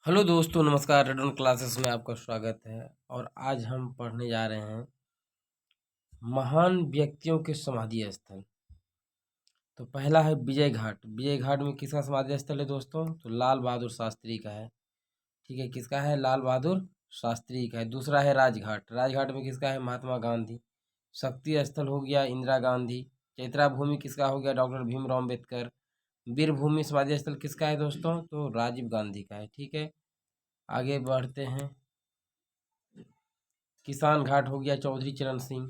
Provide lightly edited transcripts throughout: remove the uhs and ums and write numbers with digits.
Hello दोस्तों, नमस्कार। Red on classes में आपका स्वागत है। और आज हम पढ़ने जा रहे हैं महान व्यक्तियों के समाधि स्थल। तो पहला है विजय घाट। विजय घाट में किसका समाधि स्थल है दोस्तों? तो लाल बहादुर शास्त्री का है। ठीक है, किसका है? लाल बहादुर शास्त्री का है। दूसरा है राजघाट। राजघाट में किसका है? महात्मा गांधी। शक्ति स्थल हो गया इंदिरा गांधी। चैत्रा भूमि किसका हो गया? डॉक्टर भीमराव अम्बेडकर। वीरभूमि समाधि स्थल किसका है दोस्तों? तो राजीव गांधी का है। ठीक है, आगे बढ़ते हैं। किसान घाट हो गया चौधरी चरण सिंह।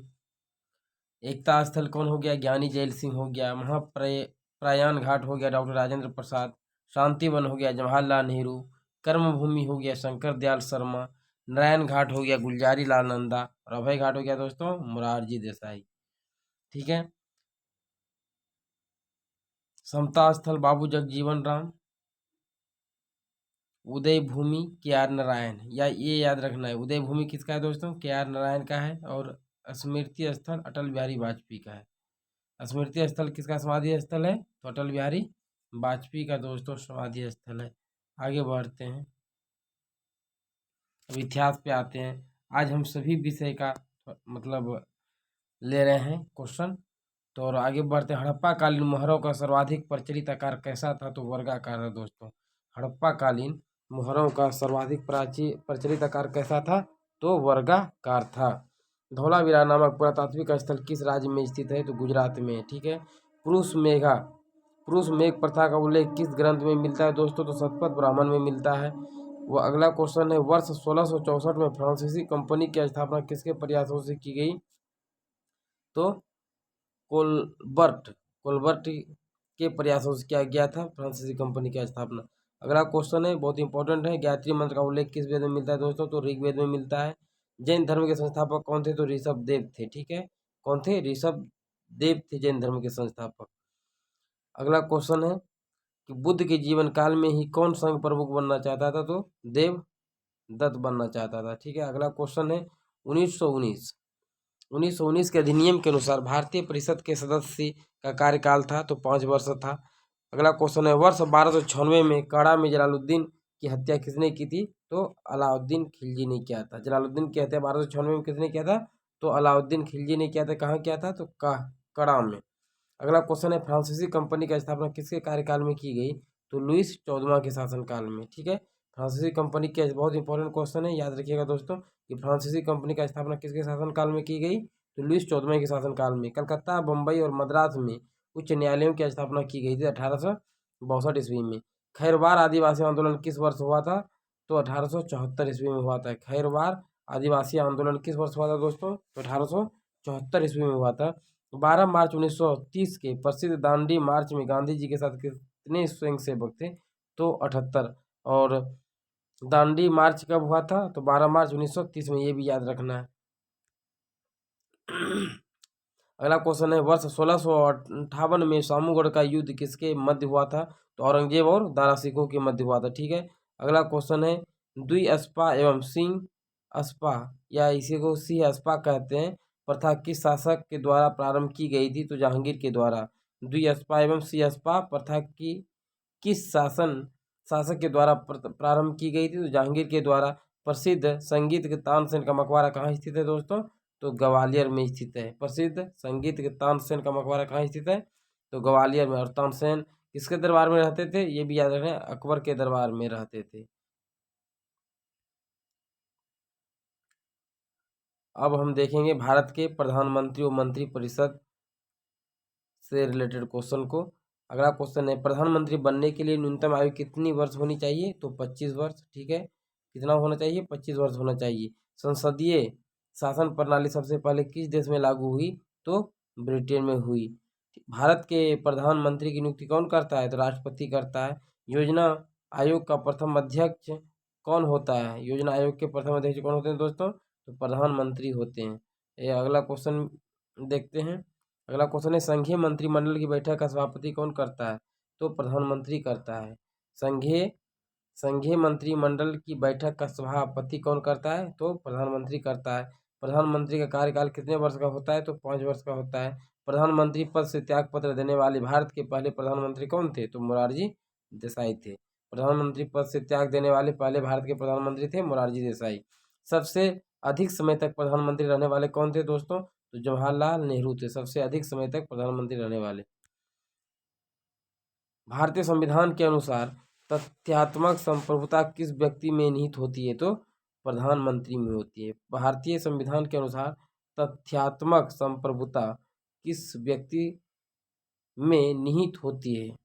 एकता स्थल कौन हो गया? ज्ञानी जैल सिंह हो गया। महाप्रयाण घाट हो गया डॉक्टर राजेंद्र प्रसाद। शांति वन हो गया जवाहरलाल नेहरू। कर्म भूमि हो गया शंकर दयाल शर्मा। नारायण घाट हो गया गुलजारी लाल नंदा। और अभय घाट हो गया दोस्तों मुरारजी देसाई। ठीक है, समता स्थल बाबू जगजीवन राम। उदय भूमि के आर नारायण, या ये याद रखना है, उदय भूमि किसका है दोस्तों? के आर नारायण का है। और स्मृति स्थल अटल बिहारी वाजपेयी का है। स्मृति स्थल किसका समाधि स्थल है? तो अटल बिहारी वाजपेयी का दोस्तों समाधि स्थल है। आगे बढ़ते हैं, अब इतिहास पे आते हैं। आज हम सभी विषय का मतलब ले रहे हैं क्वेश्चन। तो और आगे बढ़ते हैं। हड़प्पा कालीन मोहरों का सर्वाधिक प्रचलित आकार कैसा था? तो वर्गाकार है दोस्तों। हड़प्पा कालीन मोहरों का सर्वाधिक प्रचलित आकार कैसा था? तो वर्गाकार था। धौलावीरा नामक पुरातात्विक स्थल किस राज्य में स्थित है? तो गुजरात में। ठीक है, पुरुष मेघ प्रथा का उल्लेख किस ग्रंथ में मिलता है दोस्तों? तो शतपथ ब्राह्मण में मिलता है। वो अगला क्वेश्चन है, वर्ष 1664 में फ्रांसीसी कंपनी की स्थापना किसके प्रयासों से की गई? तो कोलबर्ट कोलबर्ट के प्रयासों से किया गया था फ्रांसीसी कंपनी की स्थापना। अगला क्वेश्चन है, बहुत इंपॉर्टेंट है, गायत्री मंत्र का उल्लेख किस वेद में मिलता है दोस्तों? तो ऋग्वेद में मिलता है। जैन धर्म के संस्थापक कौन थे? तो ऋषभ देव थे। ठीक है, कौन थे? ऋषभ देव थे जैन धर्म के संस्थापक। अगला क्वेश्चन है कि बुद्ध के जीवन काल में ही कौन संघ प्रमुख बनना चाहता था? तो देवदत्त बनना चाहता था। ठीक है, अगला क्वेश्चन है 1919 के अधिनियम के अनुसार भारतीय परिषद के सदस्य का कार्यकाल था तो 5 वर्ष था। अगला क्वेश्चन है, वर्ष 1296 में काड़ा में जलालुद्दीन की हत्या किसने की थी? तो अलाउद्दीन खिलजी ने किया था। जलालुद्दीन की हत्या 1296 में किसने किया था? तो अलाउद्दीन खिलजी ने किया था। कहाँ किया था? तो काड़ा में। अगला क्वेश्चन है, फ्रांसीसी कंपनी का स्थापना किसके कार्यकाल में की गई? तो लुईस 14वां के शासनकाल में। ठीक है, फ्रांसीसी कंपनी के बहुत इंपॉर्टेंट क्वेश्चन है, याद रखिएगा दोस्तों कि फ्रांसीसी कंपनी का स्थापना किसके शासनकाल में की गई? तो लुईस 14वें के शासनकाल में। कलकत्ता, बम्बई और मद्रास में उच्च न्यायालयों की स्थापना की गई थी 1862 ईस्वी में। खैरवार आदिवासी आंदोलन किस वर्ष हुआ था? तो 1874 ईस्वी में हुआ था। खैरवार आदिवासी आंदोलन किस वर्ष हुआ था दोस्तों? तो 1874 ईस्वी में हुआ था। 12 मार्च 1930 के प्रसिद्ध दांडी मार्च में गांधी जी के साथ कितने स्वयंसेवक थे? तो 78। और दांडी मार्च कब हुआ था? तो 12 मार्च 1930 में, ये भी याद रखना है। अगला क्वेश्चन है, वर्ष 1658 में सामूगढ़ का युद्ध किसके मध्य हुआ था? तो औरंगजेब और दारा सिखों के मध्य हुआ था। ठीक है, अगला क्वेश्चन है, द्वि अस्पा एवं सिंह अस्पा या इसी को सिंह अस्पा कहते हैं प्रथा किस शासक के द्वारा प्रारंभ की गई थी? तो जहांगीर के द्वारा। द्वि अस्पा एवं सिंह अस्पा प्रथा की किस शासक के द्वारा प्रारंभ की गई थी? तो जहांगीर के द्वारा। प्रसिद्ध संगीत के तानसेन का मकबरा कहाँ स्थित है दोस्तों? तो ग्वालियर में स्थित है। प्रसिद्ध संगीत के तानसेन का मकबरा कहाँ स्थित है? तो ग्वालियर में। और तानसेन किसके दरबार में रहते थे? ये भी याद रखें, अकबर के दरबार में रहते थे। अब हम देखेंगे भारत के प्रधानमंत्री और मंत्री परिषद से रिलेटेड क्वेश्चन को। अगला क्वेश्चन है, प्रधानमंत्री बनने के लिए न्यूनतम आयु कितनी वर्ष होनी चाहिए? तो 25 वर्ष। ठीक है, कितना होना चाहिए? 25 वर्ष होना चाहिए। संसदीय शासन प्रणाली सबसे पहले किस देश में लागू हुई? तो ब्रिटेन में हुई। भारत के प्रधानमंत्री की नियुक्ति कौन करता है? तो राष्ट्रपति करता है। योजना आयोग का प्रथम अध्यक्ष कौन होता है? योजना आयोग के प्रथम अध्यक्ष कौन होते हैं दोस्तों? तो प्रधानमंत्री होते हैं। ये अगला क्वेश्चन देखते हैं। अगला क्वेश्चन है, संघीय मंत्रिमंडल की बैठक का सभापति कौन करता है? तो प्रधानमंत्री करता है। संघीय मंत्रिमंडल की बैठक का सभापति कौन करता है? तो प्रधानमंत्री करता है। प्रधानमंत्री का कार्यकाल कितने वर्ष का होता है? तो 5 वर्ष का होता है। प्रधानमंत्री पद से त्याग पत्र देने वाले भारत के पहले प्रधानमंत्री कौन थे? तो मोरारजी देसाई थे। प्रधानमंत्री पद से त्याग देने वाले पहले भारत के प्रधानमंत्री थे मोरारजी देसाई। सबसे अधिक समय तक प्रधानमंत्री रहने वाले कौन थे दोस्तों? तो जवाहरलाल नेहरू थे सबसे अधिक समय तक प्रधानमंत्री रहने वाले। भारतीय संविधान के अनुसार तथ्यात्मक संप्रभुता किस व्यक्ति में निहित होती है? तो प्रधानमंत्री में होती है। भारतीय संविधान के अनुसार तथ्यात्मक संप्रभुता किस व्यक्ति में निहित होती है?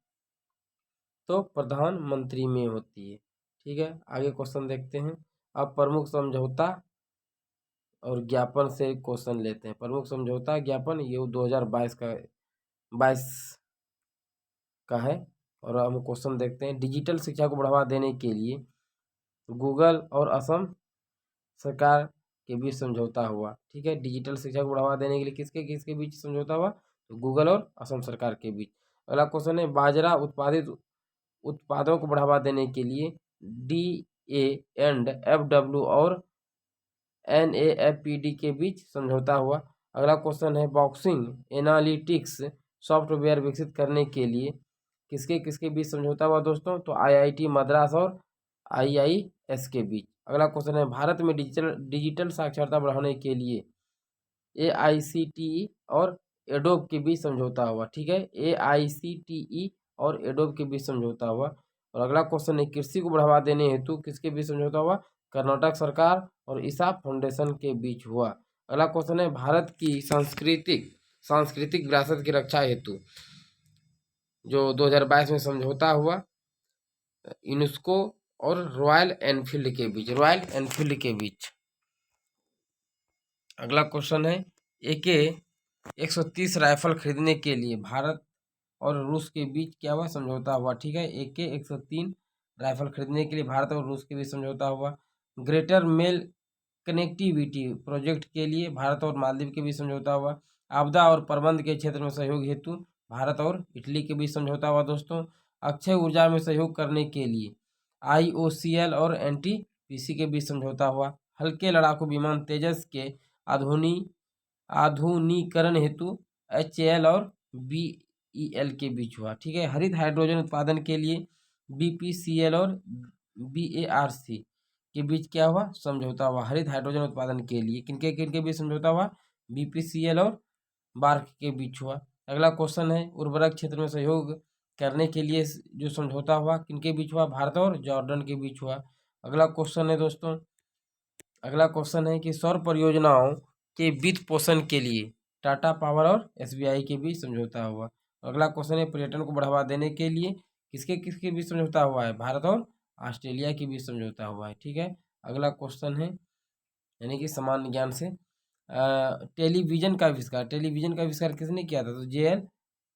तो प्रधानमंत्री में होती है। ठीक है, आगे क्वेश्चन देखते हैं। अब प्रमुख समझौता और ज्ञापन से क्वेश्चन लेते हैं। प्रमुख समझौता ज्ञापन ये 2022 का है। और हम क्वेश्चन देखते हैं। डिजिटल शिक्षा को बढ़ावा देने के लिए गूगल और असम सरकार के बीच समझौता हुआ। ठीक है, डिजिटल शिक्षा को बढ़ावा देने के लिए किसके किसके बीच समझौता हुआ? तो गूगल और असम सरकार के बीच। अगला क्वेश्चन है बाजरा उत्पादित उत्पादों को बढ़ावा देने के लिए DAND-FW और NAFPD के बीच समझौता हुआ। अगला क्वेश्चन है बॉक्सिंग एनालिटिक्स सॉफ्टवेयर विकसित करने के लिए किसके किसके बीच समझौता हुआ दोस्तों? तो IIT मद्रास और IIS के बीच। अगला क्वेश्चन है भारत में डिजिटल साक्षरता बढ़ाने के लिए AICTE और एडोब के बीच समझौता हुआ। ठीक है, AICTE और एडोब के बीच समझौता हुआ। और अगला क्वेश्चन है कृषि को बढ़ावा देने हेतु किसके बीच समझौता हुआ? कर्नाटक सरकार और ईसा फाउंडेशन के बीच हुआ। अगला क्वेश्चन है भारत की सांस्कृतिक विरासत की रक्षा हेतु जो 2022 में समझौता हुआ यूनेस्को और रॉयल एनफील्ड के बीच। अगला क्वेश्चन है AK-130 राइफल खरीदने के लिए भारत और रूस के बीच क्या हुआ? समझौता हुआ। ठीक है, AK-103 राइफल खरीदने के लिए भारत और रूस के बीच समझौता हुआ। ग्रेटर मेल कनेक्टिविटी प्रोजेक्ट के लिए भारत और मालदीव के बीच समझौता हुआ। आपदा और प्रबंध के क्षेत्र में सहयोग हेतु भारत और इटली के बीच समझौता हुआ दोस्तों। अक्षय ऊर्जा में सहयोग करने के लिए IOCL और NTPC के बीच समझौता हुआ। हल्के लड़ाकू विमान तेजस के आधुनिकीकरण हेतु HAL और BEL के बीच हुआ। ठीक है, हरित हाइड्रोजन उत्पादन के लिए BPCL और BARC के बीच क्या हुआ? समझौता हुआ। हरित हाइड्रोजन उत्पादन के लिए किनके किनके बीच समझौता हुआ? BPCL और बार्क के बीच हुआ। अगला क्वेश्चन है उर्वरक क्षेत्र में सहयोग करने के लिए जो समझौता हुआ किनके बीच हुआ? भारत और जॉर्डन के बीच हुआ। अगला क्वेश्चन है दोस्तों, अगला क्वेश्चन है कि सौर परियोजनाओं के वित्त पोषण के लिए टाटा पावर और SBI के बीच समझौता हुआ। अगला क्वेश्चन है पर्यटन को बढ़ावा देने के लिए किसके किसके बीच समझौता हुआ है? भारत और ऑस्ट्रेलिया के बीच समझौता हुआ है। ठीक है, अगला क्वेश्चन है यानी कि सामान्य ज्ञान से टेलीविजन का आविष्कार किसने किया था? तो JL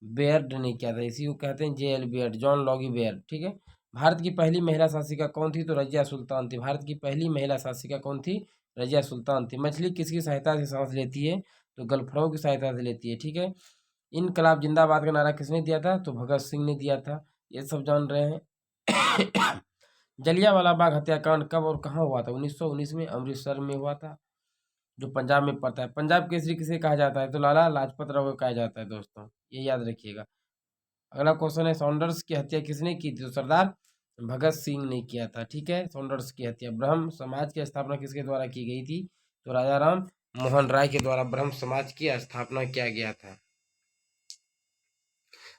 बेयर्ड ने किया था। इसी को कहते हैं JL बेयर्ड, जॉन लॉगी बेयर्ड। ठीक है, भारत की पहली महिला शासिका कौन थी? तो रजिया सुल्तान थी। भारत की पहली महिला शासिका कौन थी? रजिया सुल्तान थी। मछली किसकी सहायता से सांस लेती है? तो गलफड़ों की सहायता से लेती है। ठीक है, इनकलाब जिंदाबाद का नारा किसने दिया था? तो भगत सिंह ने दिया था। ये सब जान रहे हैं। जलियांवाला बाग हत्याकांड कब और कहाँ हुआ था? 1919 में अमृतसर में हुआ था, जो पंजाब में पड़ता है। पंजाब केसरी किसे कहा जाता है? तो लाला लाजपत राय को कहा जाता है दोस्तों, ये याद रखिएगा। अगला क्वेश्चन है सॉन्डर्स की हत्या किसने की थी? तो सरदार भगत सिंह ने किया था। ठीक है, सॉन्डर्स की हत्या। ब्रह्म समाज की स्थापना किसके द्वारा की गई थी? तो राजा राम मोहन राय के द्वारा ब्रह्म समाज की स्थापना किया गया था।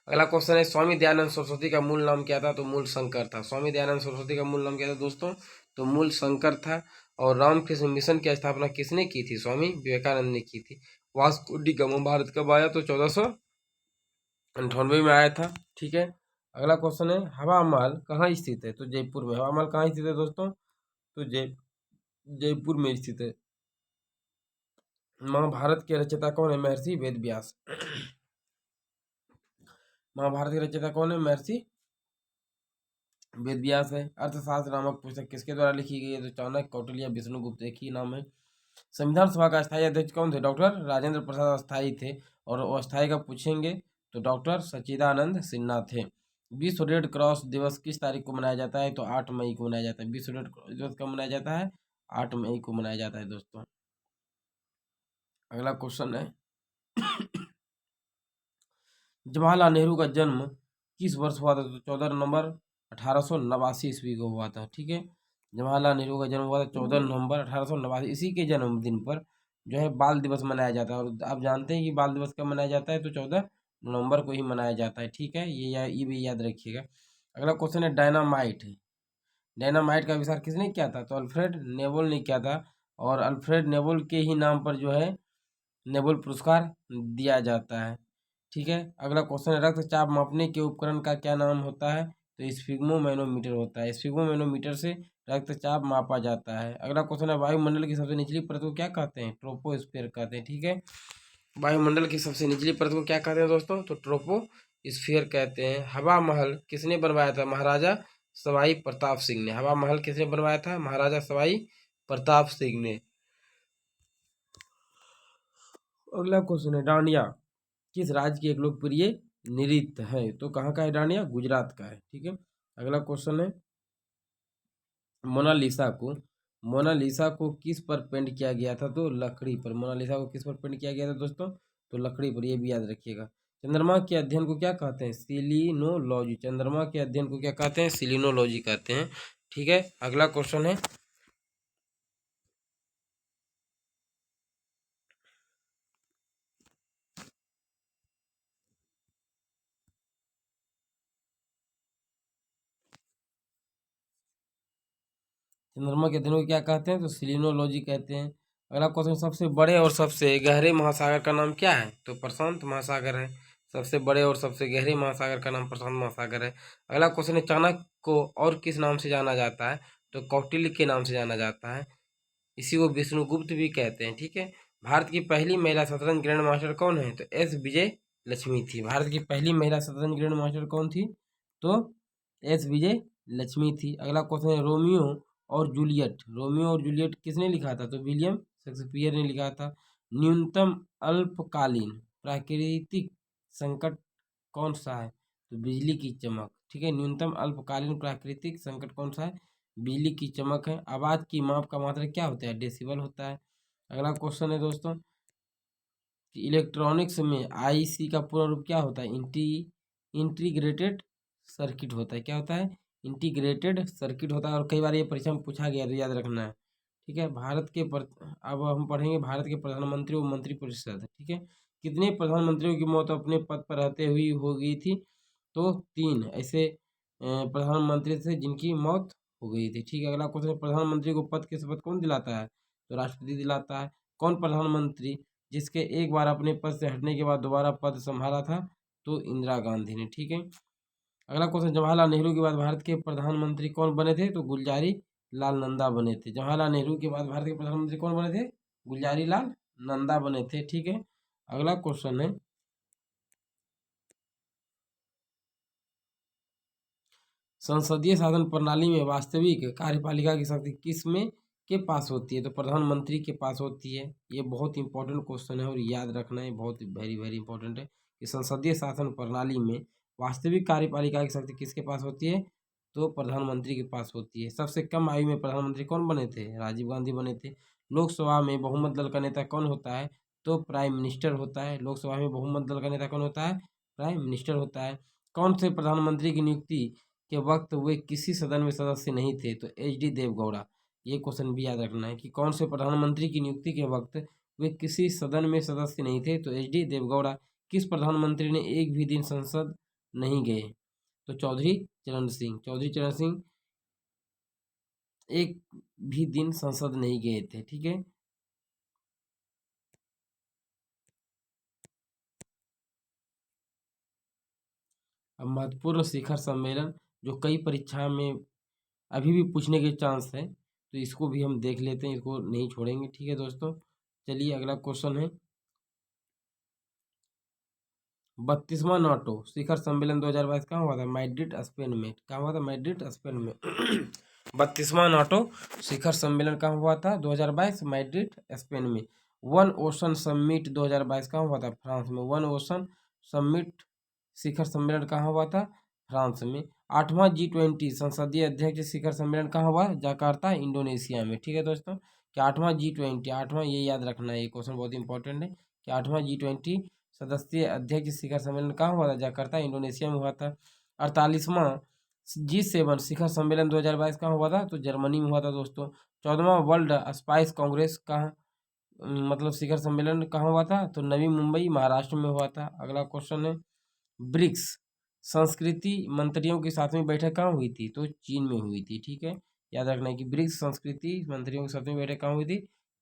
अगला क्वेश्चन है स्वामी दयानंद सरस्वती का मूल नाम क्या था? तो मूल शंकर था। स्वामी दयानंद सरस्वती का मूल नाम क्या था दोस्तों? तो मूल शंकर था। और रामकृष्ण मिशन की स्थापना किसने की थी? स्वामी विवेकानंद ने की थी। वास्को डी गामा भारत कब आया? तो 1498 में आया था। ठीक है, अगला क्वेश्चन है हवा महल कहाँ स्थित है? तो जयपुर में। हवा महल कहाँ स्थित है दोस्तों? तो जयपुर में स्थित है। महाभारत के रचयिता कौन है? महर्षि वेद व्यास। महाभारत के रचयिता कौन है? महर्षि वेद व्यास है। अर्थशास्त्र नामक पुस्तक किसके द्वारा लिखी गई है? तो चाणक्य, कौटिल्य, विष्णुगुप्त, एक ही नाम है। संविधान सभा का अस्थायी अध्यक्ष कौन थे? डॉक्टर राजेंद्र प्रसाद अस्थायी थे। और अस्थायी का पूछेंगे तो डॉक्टर सच्चिदानंद सिन्हा थे। विश्व रेड क्रॉस दिवस किस तारीख को मनाया जाता है? तो 8 मई को मनाया जाता है। विश्व रेड क्रॉस दिवस कब मनाया जाता है? 8 मई को मनाया जाता है दोस्तों। अगला क्वेश्चन है जवाहरलाल नेहरू का जन्म किस वर्ष हुआ था? तो 14 नवंबर 1889 ईस्वी को हुआ था। ठीक है, जवाहरलाल नेहरू का जन्म हुआ था 14 नवंबर 1889। इसी के जन्मदिन पर जो है बाल दिवस मनाया जाता है। और आप जानते हैं कि बाल दिवस कब मनाया जाता है, तो 14 नवंबर को ही मनाया जाता है। ठीक है, ये भी याद रखिएगा। अगला क्वेश्चन है डायनामाइट। डायनामाइट का आविष्कार किसने किया था, तो अल्फ्रेड नेबुल ने किया था। और अल्फ्रेड नेबुल के ही नाम पर जो है नेबुल पुरस्कार दिया जाता है। ठीक है, अगला क्वेश्चन है रक्तचाप मापने के उपकरण का क्या नाम होता है, तो स्फिग्मोमैनोमीटर होता है। स्फिग्मोमैनोमीटर से रक्तचाप मापा जाता है। अगला क्वेश्चन है वायुमंडल की सबसे निचली परत को क्या कहते हैं, ट्रोपोस्फीयर कहते हैं। ठीक है, वायुमंडल की सबसे निचली परत को क्या कहते हैं दोस्तों, तो ट्रोपोस्फीयर कहते हैं। हवा महल किसने बनवाया था, महाराजा सवाई प्रताप सिंह ने। हवा महल किसने बनवाया था, महाराजा सवाई प्रताप सिंह ने। अगला क्वेश्चन है डांडिया किस राज्य की एक लोकप्रिय नृत्य है, तो कहाँ का है डांडिया, गुजरात का है। ठीक है, अगला क्वेश्चन है मोनालिसा को मोनालिसा को किस पर पेंट किया गया था, तो लकड़ी पर। मोनालिसा को किस पर पेंट किया गया था दोस्तों, तो लकड़ी पर, ये भी याद रखिएगा। चंद्रमा के अध्ययन को क्या कहते हैं, सिलिनोलॉजी। चंद्रमा के अध्ययन को क्या कहते हैं, सिलिनोलॉजी कहते हैं। ठीक है, अगला क्वेश्चन है चंद्रमा के अध्ययन को क्या कहते हैं, तो सिलिनोलॉजी कहते हैं। अगला क्वेश्चन सबसे बड़े और सबसे गहरे महासागर का नाम क्या है, तो प्रशांत महासागर है। सबसे बड़े और सबसे गहरे महासागर का नाम प्रशांत महासागर है। अगला क्वेश्चन है चाणक्य को और किस नाम से जाना जाता है, तो कौटिल्य के नाम से जाना जाता है। इसी को विष्णुगुप्त भी कहते हैं। ठीक है, भारत की पहली महिला शतरंज ग्रैंड मास्टर कौन है, तो एस विजय लक्ष्मी थी। भारत की पहली महिला शतरंज ग्रैंड मास्टर कौन थी, तो एस विजय लक्ष्मी थी। अगला क्वेश्चन है रोमियो और जूलियट किसने लिखा था, तो विलियम शेक्सपियर ने लिखा था। न्यूनतम अल्पकालीन प्राकृतिक संकट कौन सा है, तो बिजली की चमक। ठीक है, न्यूनतम अल्पकालीन प्राकृतिक संकट कौन सा है, बिजली की चमक है। आवाज की माप का मात्रक क्या होता है, डेसिबल होता है। अगला क्वेश्चन है दोस्तों कि इलेक्ट्रॉनिक्स में आईसी का पूर्ण रूप क्या होता है, इंटीग्रेटेड सर्किट होता है। क्या होता है, इंटीग्रेटेड सर्किट होता है। और कई बार ये परीक्षा में पूछा गया, तो याद रखना है। ठीक है, अब हम पढ़ेंगे भारत के प्रधानमंत्री और मंत्रिपरिषद। ठीक है, कितने प्रधानमंत्रियों की मौत अपने पद पर रहते हुई हो गई थी, तो 3 ऐसे प्रधानमंत्री थे जिनकी मौत हो गई थी। ठीक है, अगला क्वेश्चन, प्रधानमंत्री को पद की शपथ कौन दिलाता है, तो राष्ट्रपति दिलाता है। कौन प्रधानमंत्री जिसके एक बार अपने पद से हटने के बाद दोबारा पद संभाला था, तो इंदिरा गांधी ने। ठीक है, अगला क्वेश्चन, जवाहरलाल नेहरू के बाद भारत के प्रधानमंत्री कौन बने थे, तो गुलजारी लाल नंदा बने थे। जवाहरलाल नेहरू के बाद भारत के प्रधानमंत्री कौन बने थे, गुलजारी लाल नंदा बने थे। ठीक है, अगला क्वेश्चन है संसदीय शासन प्रणाली में वास्तविक कार्यपालिका की शक्ति किस में के पास होती है, तो प्रधानमंत्री के पास होती है। ये बहुत इंपॉर्टेंट क्वेश्चन है और याद रखना है, बहुत वेरी वेरी इंपॉर्टेंट है कि संसदीय शासन प्रणाली में वास्तविक कार्यपालिका की शक्ति किसके पास होती है, तो प्रधानमंत्री के पास होती है। सबसे कम आयु में प्रधानमंत्री कौन बने थे, राजीव गांधी बने थे। लोकसभा में बहुमत दल का नेता कौन होता है, तो प्राइम मिनिस्टर होता है। लोकसभा में बहुमत दल का नेता कौन होता है, प्राइम मिनिस्टर होता है। कौन से प्रधानमंत्री की नियुक्ति के वक्त वे किसी सदन में सदस्य नहीं थे, तो एच डी देवगौड़ा। ये क्वेश्चन भी याद रखना है कि कौन से प्रधानमंत्री की नियुक्ति के वक्त वे किसी सदन में सदस्य नहीं थे, तो एच डी देवगौड़ा। किस प्रधानमंत्री ने एक भी दिन संसद नहीं गए, तो चौधरी चरण सिंह। चौधरी चरण सिंह एक भी दिन संसद नहीं गए थे। ठीक है, अब महत्वपूर्ण शिखर सम्मेलन जो कई परीक्षा में अभी भी पूछने के चांस है, तो इसको भी हम देख लेते हैं, इसको नहीं छोड़ेंगे। ठीक है दोस्तों, चलिए अगला क्वेश्चन है 32वां नाटो शिखर सम्मेलन 2022 कहाँ हुआ था, मैड्रिड स्पेन में। कहाँ हुआ था, मैड्रिड स्पेन में। 32वां नाटो शिखर सम्मेलन कहाँ हुआ था, 2022 मैड्रिड स्पेन में। वन ओशन समिट 2022 कहाँ हुआ था, फ्रांस में। वन ओशन समिट शिखर सम्मेलन कहाँ हुआ था, फ्रांस में। 8वां G20 संसदीय अध्यक्ष शिखर सम्मेलन कहाँ हुआ, जकार्ता इंडोनेशिया में। ठीक है दोस्तों, कि 8वां G20, 8वां, ये याद रखना है, ये क्वेश्चन बहुत इंपॉर्टेंट है कि 8वां G20 सदस्यीय अध्यक्ष शिखर सम्मेलन कहाँ हुआ था, जकार्ता इंडोनेशिया में हुआ था। 48वां G7 शिखर सम्मेलन 2022 कहाँ हुआ था? तो जर्मनी में हुआ था दोस्तों। 14वां वर्ल्ड स्पाइस कांग्रेस कहाँ मतलब शिखर सम्मेलन कहाँ हुआ था? तो नवी मुंबई महाराष्ट्र में हुआ था। अगला क्वेश्चन है, ब्रिक्स संस्कृति मंत्रियों की 7वीं बैठक कहाँ हुई थी? तो चीन में हुई थी। ठीक है, याद रखना है कि ब्रिक्स संस्कृति मंत्रियों की 7वीं बैठक कहाँ हुई थी?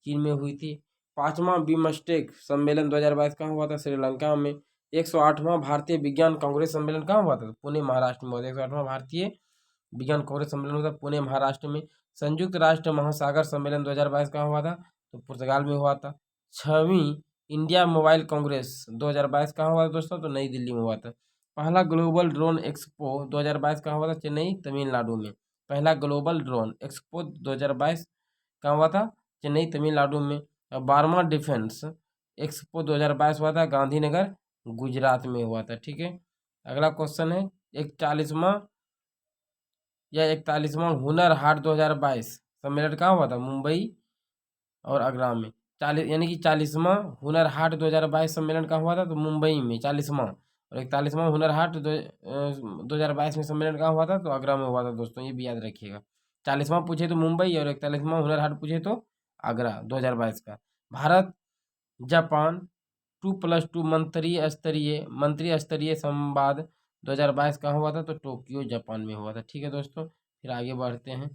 चीन में हुई थी। 5वां बिमस्टेक सम्मेलन 2022 कहाँ हुआ था? श्रीलंका में। 108वां भारतीय विज्ञान कांग्रेस सम्मेलन कहाँ हुआ था? तो पुणे महाराष्ट्र में हुआ था। 108वां भारतीय विज्ञान कांग्रेस सम्मेलन हुआ था पुणे महाराष्ट्र में। संयुक्त राष्ट्र महासागर सम्मेलन 2022 कहाँ हुआ था? तो पुर्तगाल में हुआ था। 6वीं इंडिया मोबाइल कांग्रेस 2022 कहाँ हुआ था दोस्तों? तो नई दिल्ली में हुआ था। पहला ग्लोबल ड्रोन एक्सपो 2022 कहाँ हुआ था? चेन्नई तमिलनाडु में। पहला ग्लोबल ड्रोन एक्सपो 2022 कहाँ हुआ था? चेन्नई तमिलनाडु में। और 12वां डिफेंस एक्सपो 2022 हुआ था गांधीनगर गुजरात में हुआ था। ठीक है, अगला क्वेश्चन है, 41वां या 41वां हुनर हाट 2022 सम्मेलन कहाँ हुआ था? मुंबई और आगरा में। 40 यानी कि 40वां हुनर हाट 2022 सम्मेलन कहाँ हुआ था? तो मुंबई में 40वां। और 41वां हुनर हाट 2022 में सम्मेलन कहाँ हुआ था? तो आगरा में हुआ था दोस्तों, ये भी याद रखिएगा। 40वां पूछे तो मुंबई और 41वां हुनर हाट पूछे तो आगरा 2022 का। भारत जापान 2+2 मंत्री स्तरीय संवाद 2022 कहाँ हुआ था? तो टोक्यो जापान में हुआ था। ठीक है दोस्तों, फिर आगे बढ़ते हैं।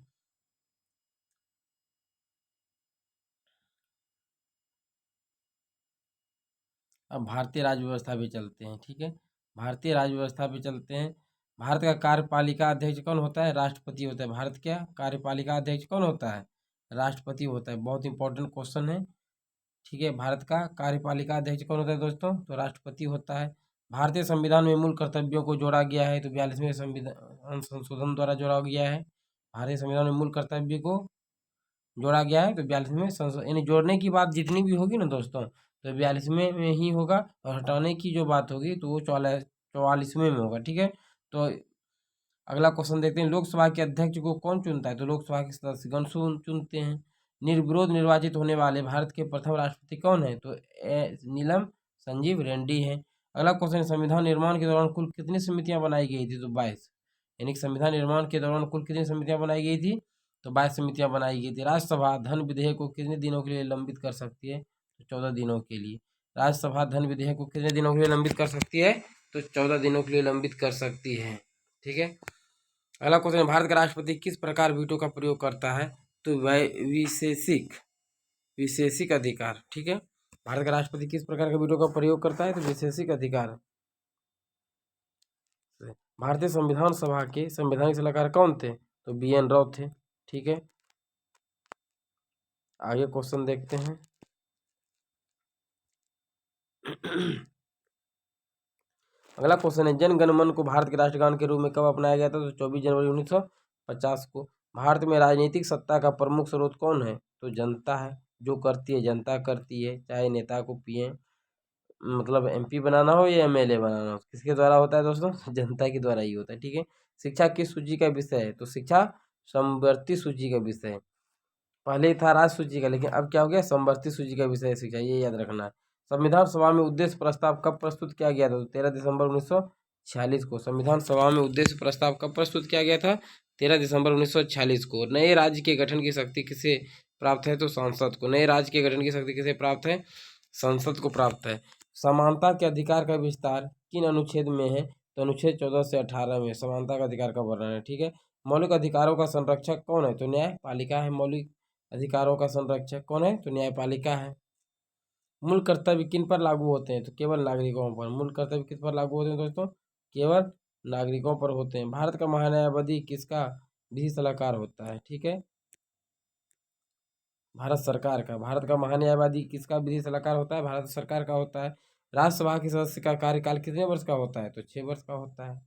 अब भारतीय राज्य व्यवस्था पे चलते हैं। ठीक है, भारतीय राज्य व्यवस्था पे चलते हैं। भारत का कार्यपालिका अध्यक्ष कौन होता है? राष्ट्रपति होता है। भारत का कार्यपालिका अध्यक्ष कौन होता है? राष्ट्रपति होता है। बहुत इंपॉर्टेंट क्वेश्चन है। ठीक है, भारत का कार्यपालिका अध्यक्ष कौन होता है दोस्तों? तो राष्ट्रपति होता है। भारतीय संविधान में मूल कर्तव्यों को जोड़ा गया है, तो 42वें संविधान संशोधन द्वारा जोड़ा गया है। भारतीय संविधान में मूल कर्तव्य को जोड़ा गया है, तो 42वें संशोधन यानी जोड़ने की बात जितनी भी होगी ना दोस्तों, तो 42वें में ही होगा। और हटाने की जो बात होगी तो वो 44वें में होगा। ठीक है, तो अगला क्वेश्चन देखते हैं, लोकसभा के अध्यक्ष को कौन चुनता है? तो लोकसभा के सदस्यगण चुनते हैं। निर्विरोध निर्वाचित होने वाले भारत के प्रथम राष्ट्रपति कौन है? तो नीलम संजीव रेड्डी है। अगला क्वेश्चन, संविधान निर्माण के दौरान कुल कितनी समितियां बनाई गई थी? तो 22। यानी कि संविधान निर्माण के दौरान कुल कितनी समितियां बनाई गई थी? तो 22 समितियां बनाई गई थी। राज्यसभा धन विधेयक को कितने दिनों के लिए लंबित कर सकती है? तो 14 दिनों के लिए। राज्यसभा धन विधेयक को कितने दिनों के लिए लंबित कर सकती है? तो 14 दिनों के लिए लंबित कर सकती है। ठीक है, अगला क्वेश्चन, भारत का राष्ट्रपति किस प्रकार वीटो का प्रयोग करता है? तो वह विशेषिक अधिकार। ठीक है, भारत का राष्ट्रपति किस प्रकार का वीटो का प्रयोग करता है? तो विशेषिक अधिकार। भारतीय संविधान सभा के संवैधानिक सलाहकार कौन थे? तो BN राव थे। ठीक है, आगे क्वेश्चन देखते हैं। अगला क्वेश्चन है, जन गण मन को भारत के राष्ट्रगान के रूप में कब अपनाया गया था? तो 24 जनवरी 1950 को। भारत में राजनीतिक सत्ता का प्रमुख स्रोत कौन है? तो जनता है। जो करती है जनता करती है, चाहे नेता को PM मतलब MP बनाना हो या MLA बनाना हो, किसके द्वारा होता है दोस्तों? जनता के द्वारा ही होता है। ठीक है, शिक्षा किस सूची का विषय है? तो शिक्षा समवर्ती सूची का विषय है। पहले था राज्य सूची का, लेकिन अब क्या हो गया? समवर्ती सूची का विषय है शिक्षा, ये याद रखना है। संविधान सभा में उद्देश्य प्रस्ताव कब प्रस्तुत किया गया था? तो 13 दिसंबर 1946 को। संविधान सभा में उद्देश्य प्रस्ताव कब प्रस्तुत किया गया था? 13 दिसंबर 1946 को। नए राज्य के गठन की शक्ति किसे प्राप्त है? तो संसद को। नए राज्य के गठन की शक्ति किसे प्राप्त है? संसद को प्राप्त है। समानता के अधिकार का विस्तार किन अनुच्छेद में है? तो अनुच्छेद 14 से 18 में समानता का अधिकार का वर्णन है। ठीक है, मौलिक अधिकारों का संरक्षक कौन है? तो न्यायपालिका है। मौलिक अधिकारों का संरक्षक कौन है? तो न्यायपालिका है। मूल कर्तव्य किन पर लागू होते हैं? तो केवल नागरिकों पर। मूल कर्तव्य किस पर लागू होते हैं दोस्तों? केवल नागरिकों पर होते हैं। भारत का महान्यायवादी किसका विधि सलाहकार होता है? ठीक है, भारत सरकार का। भारत का महान्यायवादी किसका विधि सलाहकार होता है? भारत सरकार का होता है। राज्यसभा के सदस्य का कार्यकाल कितने वर्ष का होता है? तो 6 वर्ष का होता है।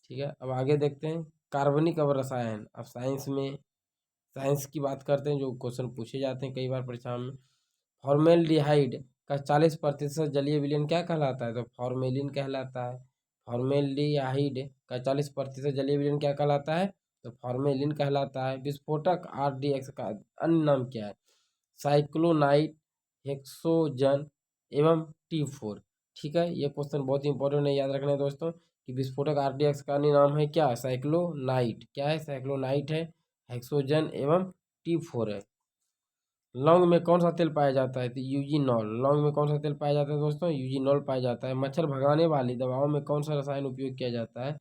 ठीक है, अब आगे देखते हैं, कार्बनिक रसायन। अब साइंस की बात करते हैं, जो क्वेश्चन पूछे जाते हैं कई बार परीक्षा में। फॉर्मेल्डिहाइड का 40% जलीय विलयन क्या कहलाता है? तो फॉर्मेलिन कहलाता है। फॉर्मेल्डिहाइड का 40% जलीय विलयन क्या कहलाता है? तो फॉर्मेलिन कहलाता है। विस्फोटक RDX का अन्य नाम क्या है? साइक्लोनाइट, हेक्सोजन एवं T4। ठीक है, ये क्वेश्चन बहुत इंपॉर्टेंट है, याद रखना है दोस्तों। कि विस्फोटक RDX का अन्य नाम है क्या? साइक्लोनाइट। क्या है? साइक्लोनाइट है। हेक्सोजन एवं T4 है। लौंग में कौन सा तेल पाया जाता है? तो यूजीनॉल। लौंग में कौन सा तेल पाया जाता है दोस्तों? यूजीनॉल पाया जाता है। मच्छर भगाने वाली दवाओं में कौन सा रसायन उपयोग किया जाता है?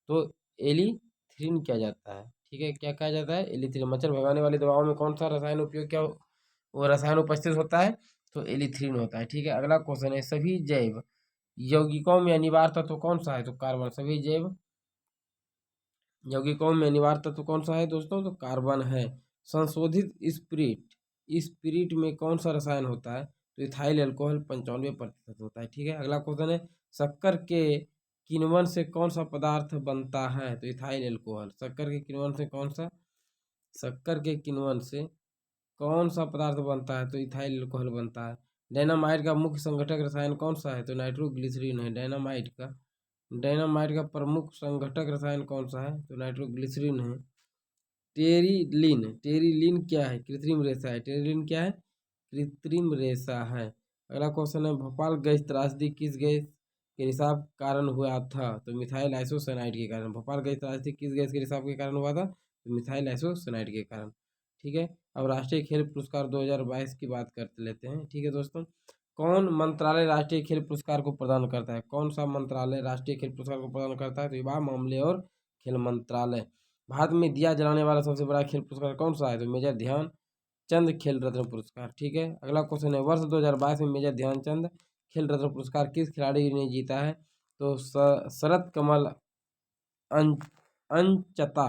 तो एलीथ्रिन किया जाता है। ठीक है, क्या कहा जाता है? एलीथ्रिन। मच्छर भगाने वाली दवाओं में कौन सा रसायन उपयोग किया, वो रसायन उपस्थित होता है? तो एलीथ्रिन होता है। ठीक है, अगला क्वेश्चन है, सभी जैव यौगिकों में अनिवार्य तत्व कौन सा है? तो कार्बन। सभी जैव यौगिकों में अनिवार्य तत्व कौन सा है दोस्तों? तो कार्बन है। संशोधित स्पिरिट, स्पिरिट में कौन सा रसायन होता है? तो इथाइल अल्कोहल 95% होता है। ठीक है, अगला क्वेश्चन है, शक्कर के किण्वन से कौन सा पदार्थ बनता है? तो इथाइल अल्कोहल। शक्कर के किण्वन से कौन सा, शक्कर के किण्वन से कौन सा पदार्थ बनता है? तो इथाइल अल्कोहल बनता है। डायनामाइट का मुख्य संगठक रसायन कौन सा है? तो नाइट्रोग्लिसरीन है। डायनामाइट का प्रमुख संगठक रसायन कौन सा है? तो नाइट्रोग्लिसरीन है। टेरिलीन, टेरिलीन क्या है? कृत्रिम रेशा है। टेरिलीन क्या है? कृत्रिम रेशा है। अगला क्वेश्चन है, भोपाल गैस त्रासदी किस गैस के रिसाव कारण हुआ था? तो मिथाइल आइसोसाइनाइड के कारण। भोपाल गैस त्रासदी किस गैस के रिसाव के कारण हुआ था? तो मिथाइल आइसोसाइनाइड के कारण। ठीक है, अब राष्ट्रीय खेल पुरस्कार 2022 की बात करते लेते हैं। ठीक है दोस्तों, कौन मंत्रालय राष्ट्रीय खेल पुरस्कार को प्रदान करता है? कौन सा मंत्रालय राष्ट्रीय खेल पुरस्कार को प्रदान करता है? तो युवा मामले और खेल मंत्रालय। भारत में दिया जलाने वाला सबसे बड़ा खेल पुरस्कार कौन सा है? तो मेजर ध्यानचंद खेल रत्न पुरस्कार। ठीक है, अगला क्वेश्चन है, वर्ष 2022 में मेजर ध्यानचंद खेल रत्न पुरस्कार किस खिलाड़ी ने जीता है? तो शरत कमल अंचता,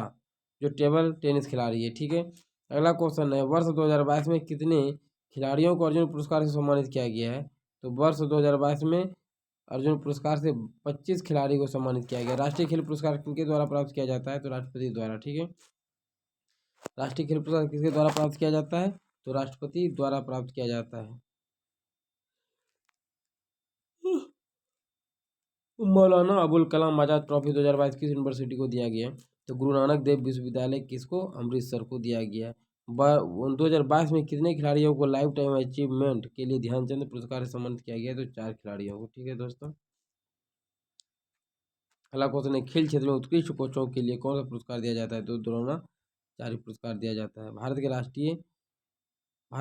जो टेबल टेनिस खिलाड़ी है। ठीक है, अगला क्वेश्चन है, वर्ष 2022 में कितने खिलाड़ियों को अर्जुन पुरस्कार से सम्मानित किया गया है? तो वर्ष 2022 में अर्जुन पुरस्कार से 25 खिलाड़ी को सम्मानित किया गया। राष्ट्रीय खेल पुरस्कार किनके द्वारा प्राप्त किया जाता है? तो राष्ट्रपति द्वारा। ठीक है, राष्ट्रीय खेल पुरस्कार किसके द्वारा प्राप्त किया जाता है? तो राष्ट्रपति द्वारा प्राप्त किया जाता है। मौलाना अबुल कलाम आजाद ट्रॉफी 2022 किस यूनिवर्सिटी को दिया गया? तो गुरु नानक देव विश्वविद्यालय किसको? अमृतसर को दिया गया। 2022 में कितने खिलाड़ियों को लाइफ टाइम अचीवमेंट के लिए ध्यानचंद पुरस्कार से सम्मानित किया गया? तो 4 खिलाड़ियों को। ठीक है दोस्तों, अगला क्वेश्चन है, खेल क्षेत्र में उत्कृष्ट कोचों के लिए कौन सा पुरस्कार दिया जाता है? तो द्रोणाचार्य पुरस्कार दिया जाता है। भारत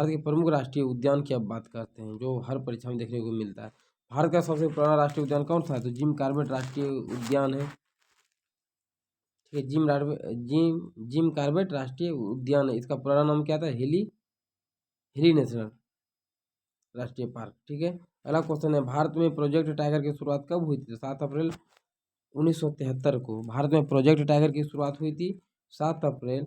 के प्रमुख राष्ट्रीय उद्यान की अब बात करते हैं, जो हर परीक्षा में देखने को मिलता है। भारत का सबसे पुराना राष्ट्रीय उद्यान कौन सा है? तो जिम कॉर्बेट राष्ट्रीय उद्यान है। ठीक है, जिम कॉर्बेट राष्ट्रीय उद्यान है। इसका पुराना नाम क्या था? हिली नेशनल राष्ट्रीय पार्क। ठीक है, अगला क्वेश्चन है, भारत में प्रोजेक्ट टाइगर की शुरुआत कब हुई थी? 7 अप्रैल 1973 को भारत में प्रोजेक्ट टाइगर की शुरुआत हुई थी। 7 अप्रैल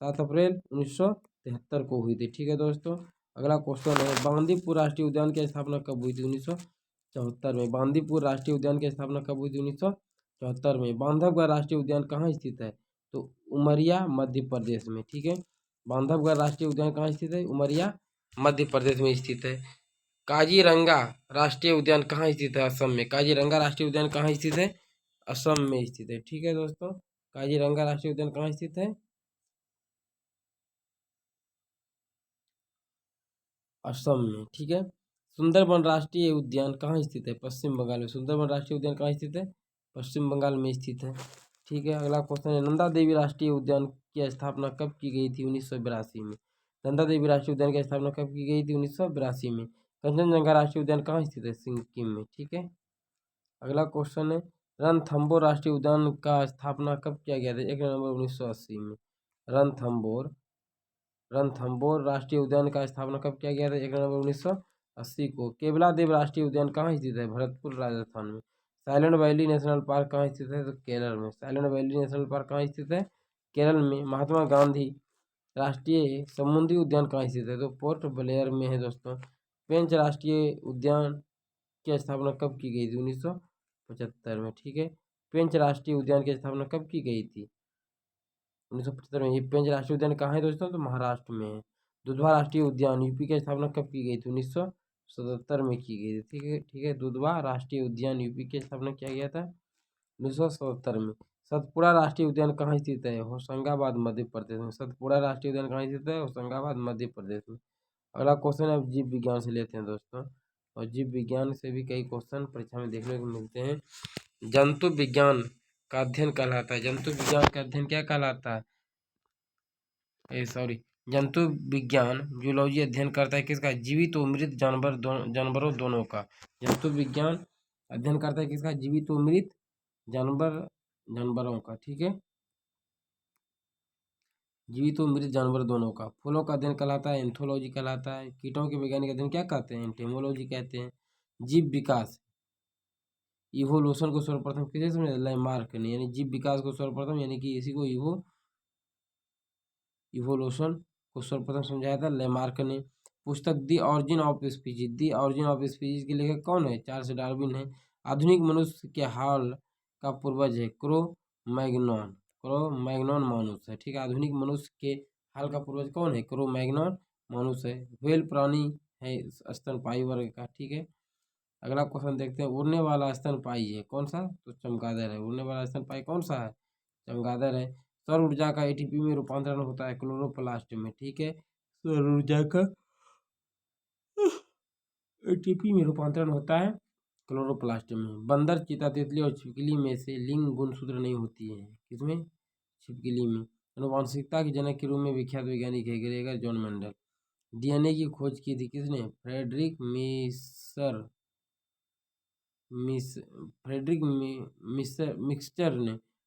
1973 को हुई थी। ठीक है दोस्तों, अगला क्वेश्चन है, बांदीपुर राष्ट्रीय उद्यान की स्थापना कब हुई थी? 1974 में। बांदीपुर राष्ट्रीय उद्यान की स्थापना कब हुई थी? 1974 में। बांधवगढ़ राष्ट्रीय उद्यान कहाँ स्थित है? तो उमरिया, मध्य प्रदेश में। ठीक है, बांधवगढ़ राष्ट्रीय उद्यान कहाँ स्थित है? उमरिया, मध्य प्रदेश में स्थित है। काजीरंगा राष्ट्रीय उद्यान कहाँ स्थित है? असम में। काजीरंगा राष्ट्रीय उद्यान कहाँ स्थित है? असम में स्थित है। ठीक है दोस्तों, काजीरंगा राष्ट्रीय उद्यान कहाँ स्थित है? असम में। ठीक है, सुंदरबन राष्ट्रीय उद्यान कहाँ स्थित है? पश्चिम बंगाल में। सुंदरबन राष्ट्रीय उद्यान कहाँ स्थित है? पश्चिम बंगाल में स्थित है। ठीक है, अगला क्वेश्चन है, नंदा देवी राष्ट्रीय उद्यान की स्थापना कब की गई थी? 1982 में। नंदा देवी राष्ट्रीय उद्यान की स्थापना कब की गई थी? 1982 में। कंचनजंगा राष्ट्रीय उद्यान कहाँ स्थित है? सिक्किम में। ठीक है, अगला क्वेश्चन है, रणथंबोर राष्ट्रीय उद्यान का स्थापना कब किया गया था? 1 नवंबर 1980 में। रणथंबोर रणथंबोर राष्ट्रीय उद्यान का स्थापना कब किया गया था? 1 नवंबर 1980 को। केवला देव राष्ट्रीय उद्यान कहाँ स्थित है? भरतपुर, राजस्थान में। साइलेंट वैली नेशनल पार्क कहाँ स्थित है? तो केरल में। साइलेंट वैली नेशनल पार्क कहाँ स्थित है? केरल में। महात्मा गांधी राष्ट्रीय समुद्री उद्यान कहाँ स्थित है? तो पोर्ट ब्लेयर में है दोस्तों। पेंच राष्ट्रीय उद्यान की स्थापना कब की गई थी? 1975 में। ठीक है, पेंच राष्ट्रीय उद्यान की स्थापना कब की गई थी? 1975 में। ये पेंच राष्ट्रीय उद्यान कहाँ है दोस्तों? तो महाराष्ट्र में है। दुधवा राष्ट्रीय उद्यान यूपी की स्थापना कब की गई थी? 1977 में की गई थी। ठीक है, दुधवा राष्ट्रीय उद्यान यूपी की स्थापना किया गया था 1977 में। सतपुड़ा राष्ट्रीय उद्यान कहाँ स्थित है? होशंगाबाद, मध्य प्रदेश में। सतपुड़ा राष्ट्रीय उद्यान कहाँ स्थित है? होशंगाबाद, मध्य प्रदेश में। अगला क्वेश्चन अब जीव विज्ञान से लेते हैं दोस्तों। और जीव विज्ञान से भी कई क्वेश्चन परीक्षा में देखने को मिलते हैं। जंतु विज्ञान का अध्ययन कहलाता है, जंतु विज्ञान का अध्ययन क्या कहलाता है, सॉरी, जंतु विज्ञान जूलॉजी अध्ययन करता है किसका, जीवित व मृत जानवरों दोनों का। जंतु विज्ञान अध्ययन करता है किसका, जीवित व मृत जानवरों का, ठीक है, जीवित व मृत जानवर दोनों का। फूलों का अध्ययन कहलाता है एंथोलॉजी कहलाता है। कीटों के वैज्ञानिक अध्ययन क्या कहते हैं, एंटेमोलॉजी कहते हैं। जीव विकास इवोल्यूशन को सर्वप्रथम किसे समझे, लैमार्क ने, यानी जीव विकास को सर्वप्रथम यानी कि इसी को इवोल्यूशन को सर्वप्रथम समझाया था लैमार्क ने। पुस्तक the origin of species, the origin of species के लेखक कौन है, चार्ल्स डार्विन है। आधुनिक मनुष्य के हाल का पूर्वज है क्रो मैग्नॉन मानुस है, ठीक है। आधुनिक मनुष्य के हाल का पूर्वज कौन है, क्रो मैग्नॉन मानुस है। व्हेल प्राणी है स्तनपायी वर्ग का, ठीक है। अगला क्वेश्चन देखते हैं, उड़ने वाला स्तनपायी है कौन सा, तो चमगादड़ है। उड़ने वाला स्तनपायी कौन सा है, चमगादड़ है। सौर ऊर्जा का एटीपी में रूपांतरण होता है क्लोरोप्लास्ट में, ठीक है। सौर ऊर्जा का एटीपी में रूपांतरण होता है क्लोरोप्लास्ट में। बंदर, चीता, तितली और छिपकली में से लिंग गुणसूत्र नहीं होती है, किसमें, छिपकली में। आनुवांशिकता के जनक के रूप में विख्यात वैज्ञानिक है ग्रेगर जॉन मेंडल। डीएनए की खोज की थी किसने, फ्रेडरिक मिक्सचर ने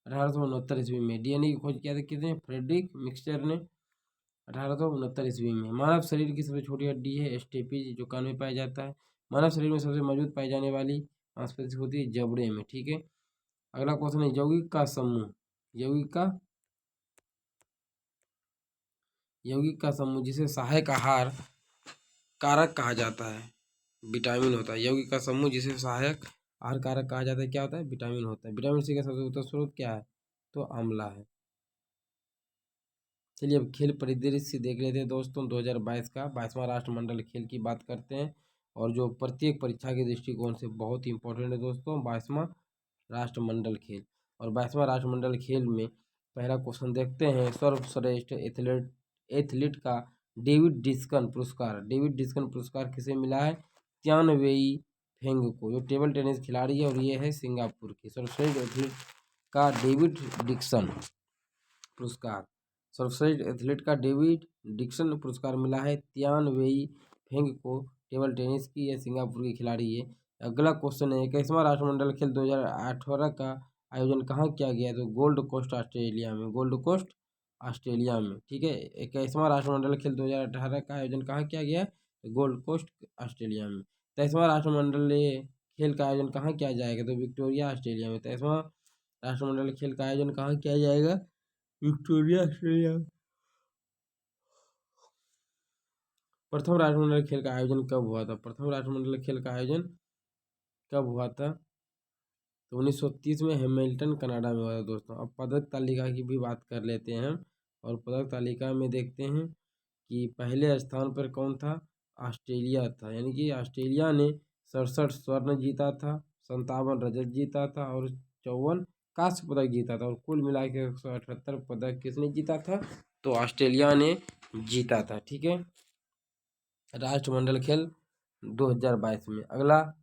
1869 ईस्वी में। डीएनए की खोज किया था किसने, फ्रेडरिक मिक्सचर ने 1869 ईस्वी में। मानव शरीर की सबसे छोटी हड्डी है स्टेपीज, जो कान में पाया जाता है। मानव शरीर में सबसे मजबूत पाई जाने वाली मांसपेशी होती है जबड़े में, ठीक है। अगला क्वेश्चन है, यौगिक का समूह जिसे सहायक आहार कारक कहा जाता है, विटामिन होता है। यौगिक का समूह जिसे सहायक आहार कारक कहा जाता है, क्या होता है, विटामिन होता है। विटामिन सी का सबसे उत्तम स्रोत क्या है, तो आंवला है। चलिए अब खेल परिदृश्य देख लेते हैं दोस्तों। 2022 का 22वां राष्ट्रमंडल खेल की बात करते हैं, और जो प्रत्येक परीक्षा के दृष्टिकोण से बहुत ही इंपॉर्टेंट है दोस्तों, 22वां राष्ट्रमंडल खेल। और 22वां राष्ट्रमंडल खेल में पहला क्वेश्चन देखते हैं, सर्वश्रेष्ठ एथलीट का डेविड डिस्कन पुरस्कार किसे मिला है, त्यान वेई फेंग को, जो टेबल टेनिस खिलाड़ी है और ये है सिंगापुर की। सर्वश्रेष्ठ एथलीट का डेविड डिक्सन पुरस्कार, सर्वश्रेष्ठ एथलीट का डेविड डिक्सन पुरस्कार मिला है त्यान वेई फेंग को, टेबल टेनिस की, यह सिंगापुर की खिलाड़ी है। अगला क्वेश्चन है, 21वां राष्ट्रमंडल खेल 2018 का आयोजन कहाँ किया गया, तो गोल्ड कोस्ट ऑस्ट्रेलिया में, ठीक है। 21वां राष्ट्रमंडल खेल 2018 का आयोजन कहाँ किया गया, तो गोल्ड कोस्ट ऑस्ट्रेलिया में। 23वां राष्ट्रमंडलीय खेल का आयोजन कहाँ किया जाएगा, तो विक्टोरिया ऑस्ट्रेलिया में। 23वां राष्ट्रमंडल खेल का आयोजन कहाँ किया जाएगा, विक्टोरिया ऑस्ट्रेलिया। प्रथम राष्ट्रमंडल खेल का आयोजन कब हुआ था, प्रथम राष्ट्रमंडल खेल का आयोजन कब हुआ था, तो 1930 में हैमिल्टन कनाडा में हुआ था दोस्तों। अब पदक तालिका की भी बात कर लेते हैं हम, और पदक तालिका में देखते हैं कि पहले स्थान पर कौन था, ऑस्ट्रेलिया था, यानी कि ऑस्ट्रेलिया ने 67 स्वर्ण जीता था, 57 रजत जीता था और 54 कांस्य पदक जीता था, और कुल मिला के 178 पदक किसने जीता था, तो ऑस्ट्रेलिया ने जीता था, ठीक है। राष्ट्रमंडल खेल 2022 में अगला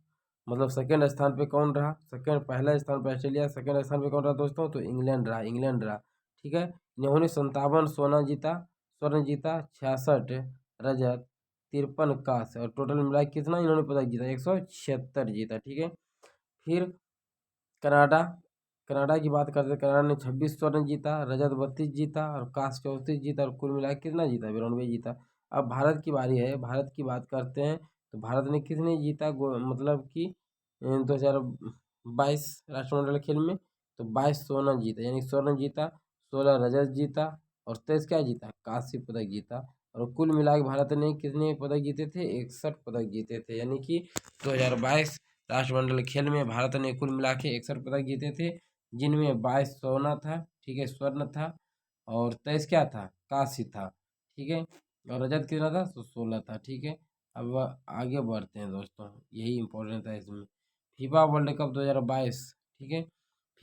मतलब सेकंड स्थान पे कौन रहा, पहला स्थान पे ऑस्ट्रेलिया, सेकंड स्थान पे कौन रहा दोस्तों, तो इंग्लैंड रहा, ठीक है। इन्होंने 57 स्वर्ण जीता, 66 रजत, 53 कांस्य, और टोटल मिला कितना इन्होंने पदक जीता, 176 जीता, ठीक है। फिर कनाडा कनाडा की बात करते हैं, कनाडा ने 26 स्वर्ण जीता, रजत 32 जीता और कांस्य 34 जीता, और कुल मिला कितना जीता, 92 जीता। अब भारत की बारी है, भारत की बात करते हैं, तो भारत ने कितने जीता, मतलब कि 2022 राष्ट्रमंडल खेल में, तो 22 स्वर्ण जीता, यानी स्वर्ण जीता, 16 रजत जीता और 23 क्या जीता, कांस्य पदक जीता, और कुल मिला के भारत ने कितने पदक जीते थे, 61 पदक जीते थे, यानी कि 2022 राष्ट्रमंडल खेल में भारत ने कुल मिला के 61 पदक जीते थे, जिनमें 22 सोना था, ठीक है, स्वर्ण था, और 23 क्या था, कांस्य था, ठीक है, और रजत कितना था, तो 16 था, ठीक है। अब आगे बढ़ते हैं दोस्तों, यही इम्पोर्टेंट था इसमें। फीफा वर्ल्ड कप 2022, ठीक है।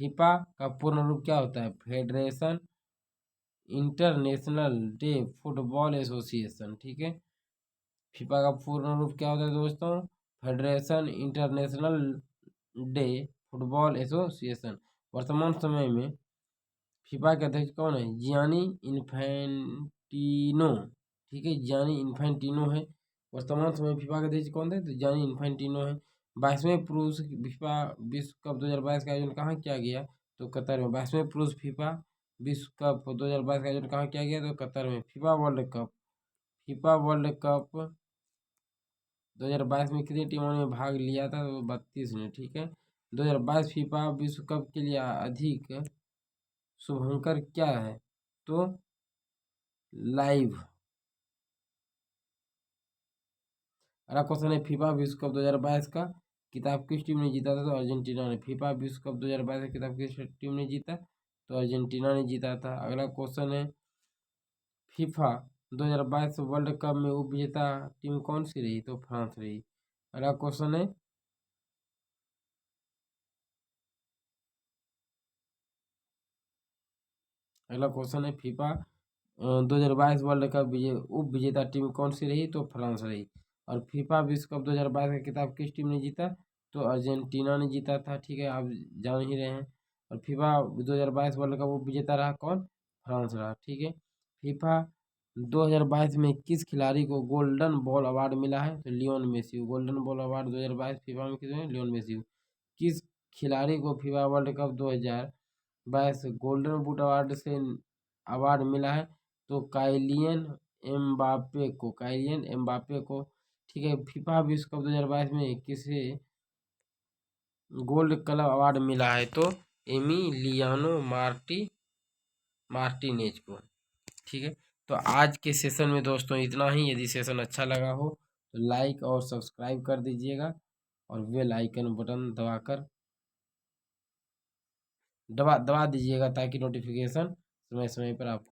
फीफा का पूर्ण रूप क्या होता है, federation international day football association, ठीक है। फीफा का पूर्ण रूप क्या होता है दोस्तों, federation international day football association. वर्तमान समय में फीफा के अध्यक्ष कौन है? Gianni Infantino. ठीक है, जियानी इन्फेंटिनो है वर्तमान समय फीफा के अध्यक्ष। कौन थे? तो जियानी इन्फेंटिनो है। 22वें पुरुष फीफा विश्व कप 2022 का आयोजन कहाँ किया गया? तो कतर में। 22वें पुरुष फीफा विश्व कप 2022 का आयोजन कहाँ किया गया? तो कतर में। फीफा वर्ल्ड कप 2022 में कितनी टीमों ने भाग लिया था? तो 32 ने। ठीक है, 2022 फीफा विश्व कप के लिए अधिक शुभंकर क्या है? तो लाइव। अगला क्वेश्चन है, फीफा विश्व कप 2022 का खिताब किस टीम ने जीता था? तो अर्जेंटीना ने। फीफा विश्व कप 2022 का खिताब किस टीम ने जीता? तो अर्जेंटीना ने जीता था। अगला क्वेश्चन है, फीफा 2022 वर्ल्ड कप में उपविजेता टीम कौन सी रही? तो फ्रांस रही। अगला क्वेश्चन है, फीफा 2022 वर्ल्ड कप उप विजेता टीम कौन सी रही? तो फ्रांस रही। और फीफा विश्व कप 2022 का खिताब किस टीम ने जीता? तो अर्जेंटीना ने जीता था। ठीक है, आप जान ही रहे हैं। और फीफा 2022 वर्ल्ड कप उप विजेता रहा कौन? फ्रांस रहा। ठीक है, फीफा 2022 में किस खिलाड़ी को गोल्डन बॉल अवार्ड मिला है? तो Lionel Messi. Golden ball award 2022 FIFA में किसने? Lionel Messi. किस खिलाड़ी को FIFA world cup 2022 golden boot award से अवार्ड मिला है? तो काइलियन एम्बापे को। ठीक है, फीफा विश्व कप 2022 में किसे गोल्ड क्लब अवार्ड मिला है? तो एमिलियानो मार्टिनेज को। ठीक है, तो आज के सेशन में दोस्तों इतना ही। यदि सेशन अच्छा लगा हो तो लाइक और सब्सक्राइब कर दीजिएगा और बेल आइकन बटन दबाकर दबा दबा दीजिएगा ताकि नोटिफिकेशन समय समय पर आप